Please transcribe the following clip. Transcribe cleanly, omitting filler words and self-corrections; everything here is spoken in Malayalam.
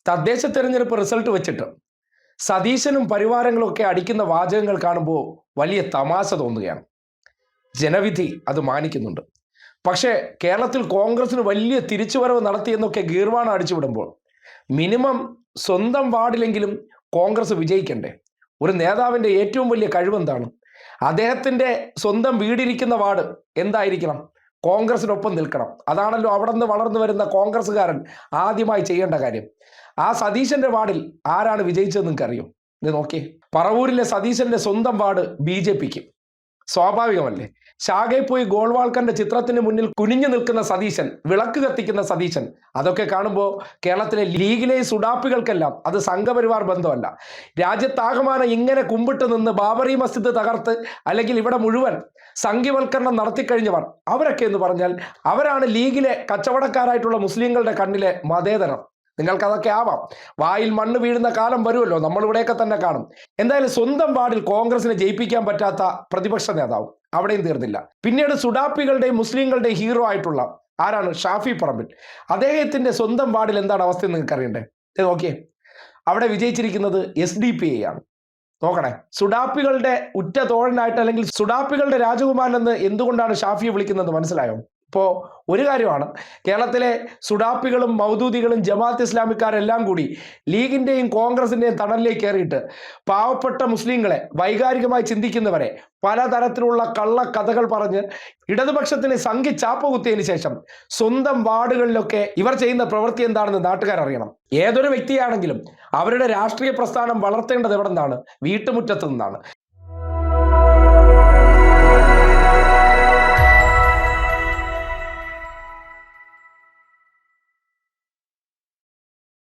തദ്ദേശ തെരഞ്ഞെടുപ്പ് റിസൾട്ട് വെച്ചിട്ട് സതീശനും പരിവാരങ്ങളും ഒക്കെ അടിക്കുന്ന വാചകങ്ങൾ കാണുമ്പോൾ വലിയ തമാശ തോന്നുകയാണ്. ജനവിധി അത് മാനിക്കുന്നുണ്ട്. പക്ഷേ കേരളത്തിൽ കോൺഗ്രസിന് വലിയ തിരിച്ചുവരവ് നടത്തിയെന്നൊക്കെ ഗീർവാണം അടിച്ചുവിടുമ്പോൾ മിനിമം സ്വന്തം വാർഡിലെങ്കിലും കോൺഗ്രസ് വിജയിക്കണ്ടേ? ഒരു നേതാവിൻ്റെ ഏറ്റവും വലിയ കഴിവെന്താണ്? അദ്ദേഹത്തിൻ്റെ സ്വന്തം വീടിരിക്കുന്ന വാർഡ് എന്തായിരിക്കണം? കോൺഗ്രസിനൊപ്പം നിൽക്കണം. അതാണല്ലോ അവിടെ നിന്ന് വളർന്നു വരുന്ന കോൺഗ്രസ്സുകാരൻ ആദ്യമായി ചെയ്യേണ്ട കാര്യം. ആ സതീശന്റെ വാർഡിൽ ആരാണ് വിജയിച്ചതെന്ന് നിങ്ങൾക്കറിയും? ഇത് നോക്കിയേ, പറവൂരിലെ സതീശന്റെ സ്വന്തം വാർഡ് BJPക്ക്. സ്വാഭാവികമല്ലേ? ശാഖയിൽ പോയി ഗോൾവാൾക്കറിന്റെ ചിത്രത്തിന് മുന്നിൽ കുനിഞ്ഞു നിൽക്കുന്ന സതീശൻ, വിളക്ക് കത്തിക്കുന്ന സതീശൻ, അതൊക്കെ കാണുമ്പോൾ കേരളത്തിലെ ലീഗിലെ സുഡാപ്പികൾക്കെല്ലാം അത് സംഘപരിവാർ ബന്ധമല്ല. രാജ്യത്താകമാനം ഇങ്ങനെ കുമ്പിട്ട് നിന്ന് ബാബറി മസ്ജിദ് തകർത്ത് അല്ലെങ്കിൽ ഇവിടെ മുഴുവൻ സംഘിവൽക്കരണം നടത്തിക്കഴിഞ്ഞവർ, അവരൊക്കെ എന്ന് പറഞ്ഞാൽ അവരാണ് ലീഗിലെ കച്ചവടക്കാരായിട്ടുള്ള മുസ്ലിങ്ങളുടെ കണ്ണിലെ മതേതരം. നിങ്ങൾക്കതൊക്കെ ആവാം. വായിൽ മണ്ണ് വീഴുന്ന കാലം വരുമല്ലോ, നമ്മളിവിടെയൊക്കെ തന്നെ കാണും. എന്തായാലും സ്വന്തം വാർഡിൽ കോൺഗ്രസിനെ ജയിപ്പിക്കാൻ പറ്റാത്ത പ്രതിപക്ഷ നേതാവ് അവിടെയും തീർന്നില്ല. പിന്നീട് സുഡാപ്പികളുടെയും മുസ്ലിങ്ങളുടെയും ഹീറോ ആയിട്ടുള്ള ആരാണ്? ഷാഫി പറമ്പിൽ. അദ്ദേഹത്തിന്റെ സ്വന്തം വാർഡിൽ എന്താണ് അവസ്ഥ എന്ന് നിങ്ങൾക്ക് അറിയണ്ടേ? നോക്കിയേ, അവിടെ വിജയിച്ചിരിക്കുന്നത് SDPI ആണ്. നോക്കണേ, സുഡാപ്പികളുടെ ഉറ്റ തോഴനായിട്ട് അല്ലെങ്കിൽ സുഡാപ്പികളുടെ രാജകുമാരൻ എന്ന് എന്തുകൊണ്ടാണ് ഷാഫിയെ വിളിക്കുന്നത് മനസ്സിലായോ? ഇപ്പോൾ ഒരു കാര്യമാണ്, കേരളത്തിലെ സുഡാപ്പികളും മൗദൂദികളും ജമാഅത്ത് ഇസ്ലാമിക്കാരെല്ലാം കൂടി ലീഗിൻ്റെയും കോൺഗ്രസിൻ്റെയും തണലിലേക്ക് കയറിയിട്ട് പാവപ്പെട്ട മുസ്ലിങ്ങളെ, വൈകാരികമായി ചിന്തിക്കുന്നവരെ പലതരത്തിലുള്ള കള്ളക്കഥകൾ പറഞ്ഞ് ഇടതുപക്ഷത്തിന് സംഘി ചാപ്പ കുത്തിയതിന് ശേഷം സ്വന്തം വാർഡുകളിലൊക്കെ ഇവർ ചെയ്യുന്ന പ്രവൃത്തി എന്താണെന്ന് നാട്ടുകാരറിയണം. ഏതൊരു വ്യക്തിയാണെങ്കിലും അവരുടെ രാഷ്ട്രീയ പ്രസ്ഥാനം വളർത്തേണ്ടത് എവിടെ നിന്നാണ്? വീട്ടുമുറ്റത്ത് നിന്നാണ്.